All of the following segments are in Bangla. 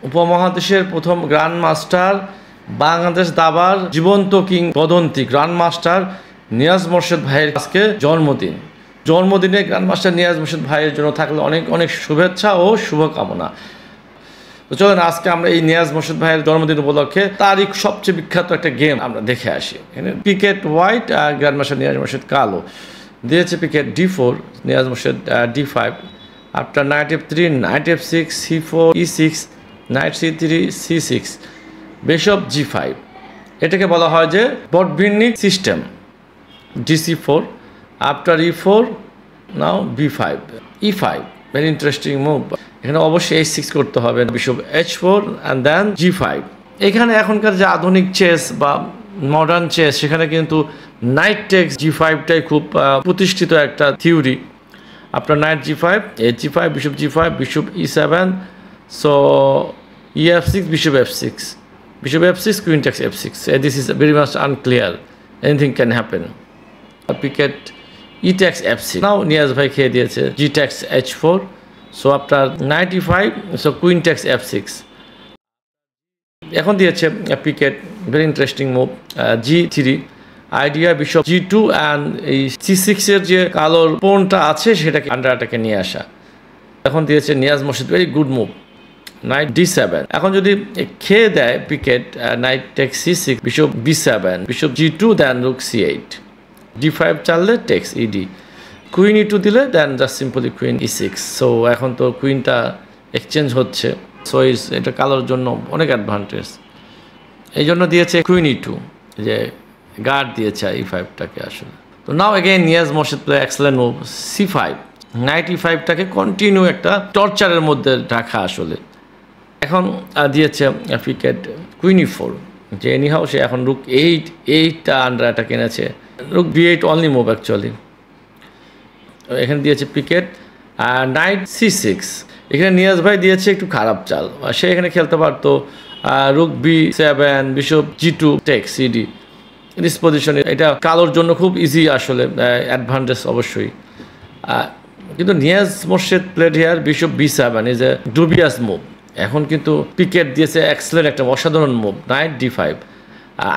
উপমহাদেশের প্রথম গ্র্যান্ড মাস্টার বাংলাদেশ দাবার জীবন্ত কিং পদন্তি গ্র্যান্ড মাস্টার নিয়াজ মোরশেদ ভাইয়ের আজকে জন্মদিনে গ্র্যান্ড মাস্টার নিয়াজ মোরশেদ ভাইয়ের জন্য থাকলে অনেক অনেক শুভেচ্ছা ও শুভকামনা। তো চলেন আজকে আমরা এই নিয়াজ মোরশেদ ভাইয়ের জন্মদিন উপলক্ষে তারই সবচেয়ে বিখ্যাত একটা গেম আমরা দেখে আসি। এখানে পিকেট হোয়াইট আর গ্র্যান্ড মাস্টার নিয়াজ মোরশেদ কালো দিয়েছে Piket D4, Niaz Murshed D5, after knight F3, knight F6, C4, E6, knight C3, C6, bishop G5। এটাকে বলা হয় যে Botvinnik system. DC4, after E4, now B5, E5, very interesting move. এখানে অবশ্যই H6 করতে হবে, bishop H4 and then G5। এখানে এখনকার যে আধুনিক চেস বা মডার্ন চেস সেখানে কিন্তু নাইট টেক্স G5টাই খুব প্রতিষ্ঠিত একটা থিওরি। আপনার knight G5, H5, bishop G5, bishop E7, so E5, bishop F6, bishop F6, queen takes F6। This is very much unclear, anything can happen. Piket E takes F6, now Niaz ভাই খেয়ে দিয়েছে G টেক্স H4, সো আপনার knight E5, so queen takes F6। এখন দিয়েছে Piket, very interesting move, G3, idea bishop G2 and এই C6 এর যে কালোর পোনটা আছে সেটাকে আন্ডার অ্যাটাকে নিয়ে আসা। এখন দিয়েছে Niaz Murshed, very good move, knight D7। এখন যদি খেয়ে দেয় Piket knight takes C6, bishop B7, bishop G2, then rook C8, D5 চাললে টেক্স ED, কুইন E2 দিলে then just simply queen E6। So এখন তো কুইনটা এক্সচেঞ্জ হচ্ছে, সো এটা কালোর জন্য অনেক অ্যাডভান্টেজ। এই জন্য দিয়েছে কুইন E2, যে গার্ড দিয়েছে E5টাকে আসলে। তো now again Niaz Murshed play excellent move C5, knight E5টাকে কন্টিনিউ একটা টর্চারের মধ্যে রাখা আসলে। এখন দিয়েছে পিকেট কুইন E4, যে এনিহাও সে এখন রুক 8টা আন্ডার অ্যাটাক এনেছে, রুক B8 অনলি মুভ অ্যাকচুয়ালি। এখানে দিয়েছে পিকেট নাইট C6, এখানে নিয়াজ ভাই দিয়েছে একটু খারাপ চাল, সে এখানে খেলতে পারতো rook B7, bishop G2 takes ED। This পজিশনে এটা কালোর জন্য খুব ইজি আসলে, অ্যাডভান্টেজ অবশ্যই। কিন্তু Niaz Murshed played here bishop B7 is a dubious move. এখন কিন্তু পিকেট দিয়েছে এক্সেলেন্ট একটা অসাধারণ মুভ, নাইট D5।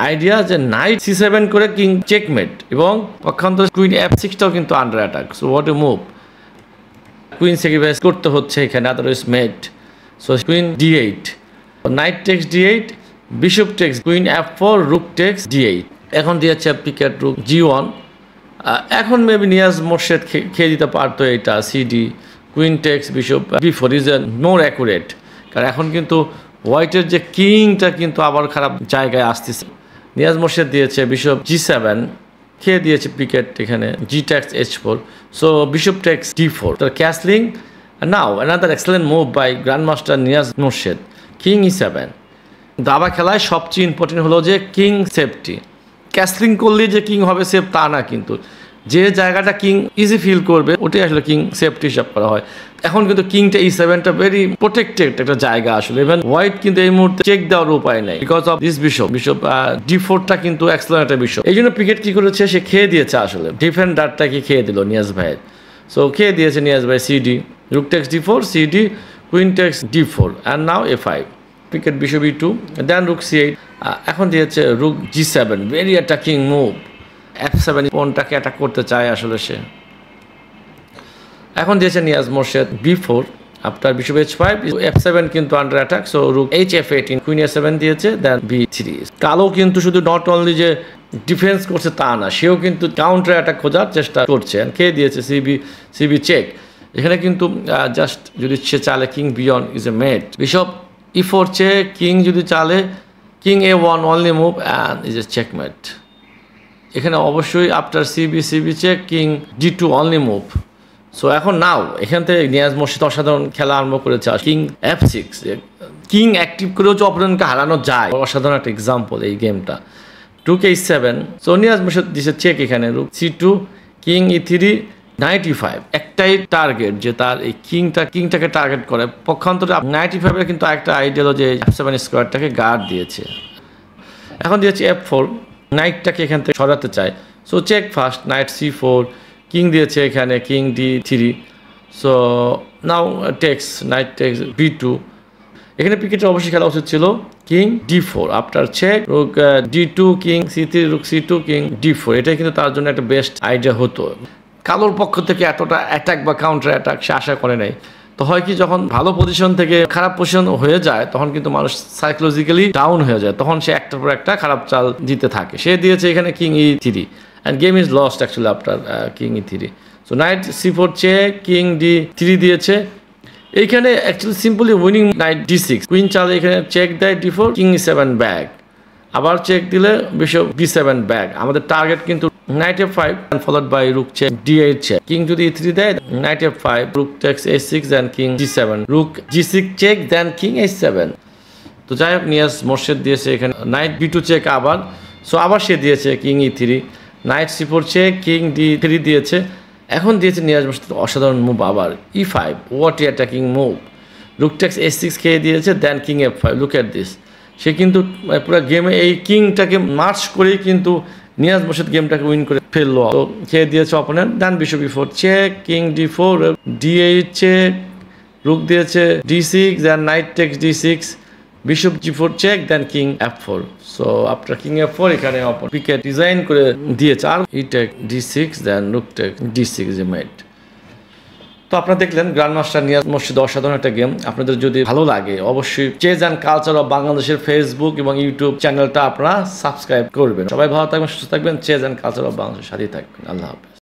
আইডিয়া যে নাইট C7 করে কিং চেকমেট, এবং পক্ষান্তরে কুইন F6টাও কিন্তু under attack. So what a move, queen sacrifice করতে হচ্ছে এখানে, otherwise mate. So queen D8, knight takes D8, bishop takes queen F4, rook takes D8। এখন দিয়েছে পিকেট রুক G1। এখন মেবি নিয়াজ মোরশেদ খেয়ে দিতে পারতো এটা CD, queen text bishop B4 is a more accurate, কারণ এখন কিন্তু হোয়াইটের যে কিংটা কিন্তু আবার খারাপ জায়গায় আসতেছে। নিয়াজ মোরশেদ দিয়েছে বিশপ G7, খেয়ে দিয়েছে পিকেট এখানে G takes H4, so bishop takes D4, তার castling. Now another excellent move by grand master Niaz Murshed, king E7। দাবা খেলায় সবচেয়ে ইম্পর্টেন্ট হলো যে কিং সেফটি। ক্যাসলিং করলে যে কিং হবে সেফ তা না, কিন্তু যে জায়গাটা কিং ইজি ফিল করবে ওটাই আসলে কিং সেফটি হিসাব করা হয়। এখন কিন্তু কিংটা E7টা ভেরি প্রোটেক্টেড একটা জায়গা আসলে। ইভেন হোয়াইট কিন্তু এই মুহূর্তে চেক দেওয়ার উপায় নেই বিকজ অফ দিস বিশপ D4টা কিন্তু এক্সেলেন্ট একটা বিশপ। এই জন্য পিকেট কি করেছে, সে খেয়ে দিয়েছে আসলে, ডিফেন্ডারটাকে খেয়ে দিল নিয়াজ ভাইয়ের। সো খেয়ে দিয়েছে নিয়াজ ভাই CD, rook takes D4, CD, queen takes D4 and now A5, Piket bishop E2, then rook C8। এখন দিয়েছে রুক G7, very attacking move, F7 কোনটাকে অ্যাটাক করতে চায় আসলে সে। এখন দিয়েছে Niaz Morshed B4, after bishop H5, F7 কিন্তু under attack, so রুক HF18, queen A7 দিয়েছে, দেন B3। কালো কিন্তু শুধু নট অনলি যে ডিফেন্স করছে তা না, সেও কিন্তু কাউন্টার অ্যাটাক খোঁজার চেষ্টা করছে। খেয়ে দিয়েছে CB চেক। এখানে কিন্তু জাস্ট যদি সে চালে কিং বিয়ন is a mate, bishop E4 check, king যদি চালে king A1 only move and is a checkmate. এখানে অবশ্যই after CB check, king G2 only move. So এখন নাও এখান থেকে নিয়াজ মোরশেদ অসাধারণ খেলা আরম্ভ করেছে। কিং F6, কিং অ্যাক্টিভ করেও যে অপোনেন্টকে হারানো যায়, অসাধারণ একটা এক্সাম্পল এই গেমটা। রুক H7, সো নিয়াজ মোরশেদ দিছে চেক এখানে, রুক C2, king E3, night E5। একটাই টার্গেট যে তার এই কিংটাকে টার্গেট করে। পক্ষান্তরে নাইট E5 এর কিন্তু একটা আইডিয়া হলো যে F7 স্কোয়ারটাকে গার্ড দিয়েছে। এখন দিয়েছে F4, নাইটটাকে এখান থেকে সরাতে চায়, so check first, knight C4, king দিয়েছে এখানে king D3, so now takes, knight takes B2, এখানে পিকেটের অবশ্যই খেলা উচিত ছিল king d4 after check, rook d2, king c3, rook c2, king d4। এটাই কিন্তু তার জন্য একটা বেস্ট আইডিয়া হতো। কালোর পক্ষ থেকে এতটা অ্যাটাক বা কাউন্টার অ্যাটাক সে আশা করে নাই। তো হয় কি, যখন ভালো পজিশন থেকে খারাপ পজিশন হয়ে যায় তখন কিন্তু মানুষ সাইকোলজিক্যালি ডাউন হয়ে যায়, তখন সে একটার পর একটা খারাপ চাল দিতে থাকে। সে দিয়েছে এখানে king e3 and game is lost actually after king e3। So knight c4 check, king d3 দিয়েছে। এইখানে actually simply winning knight d6, queen চালে এখানে চেক দেয় d4, কিং e7 ব্যাক, আবার চেক দিলে বিশপ b7 ব্যাক। আমাদের টার্গেট কিন্তু knight f5 followed by rook check d8 check. King যদি e3 দেয়, knight f5, rook takes a6 then king g7, rook g6 check then king h7। তো যাই হোক, নিয়াজ মোর্শেদ দিয়েছে এখানে নাইট b2 চেক আবার। সো আবার সে দিয়েছে king e3, night c4 check, king d3 দিয়েছে। এখন দিয়েছে নিয়াজ মোর্শেদ অসাধারণ মুভ আবার e5, what attacking move, rook takes a6 খেয়ে দিয়েছে, then king f5। Look at this, সে কিন্তু পুরো গেমে এই কিংটাকে মার্চ করেই কিন্তু নিয়াজ মোর্শেদ গেমটাকে উইন করে ফেললো। তো খেয়ে দিয়েছে opponent, then bishop e4 check, king d4, d8 check, rook দিয়েছে d6, then knight takes d6, bishop g4 check, then king f4। So after king f4 এখানে পিকেট ডিজাইন করে দিয়েছে, আর ই টেক d6, দেন রুক টেক d6 এ মেট। তো আপনারা দেখলেন গ্র্যান্ডমাস্টার নিয়াজ মোর্শেদ অসাধারণ একটা গেম। আপনাদের যদি ভালো লাগে অবশ্যই চেজ অ্যান্ড কালচার অফ বাংলাদেশের ফেসবুক এবং ইউটিউব চ্যানেলটা আপনারা সাবস্ক্রাইব করবেন। সবাই ভালো থাকবেন, সুস্থ থাকবেন, চেজ অ্যান্ড কালচার অফ বাংলাদেশের সাথেই থাকবেন। আল্লাহ হাফেজ।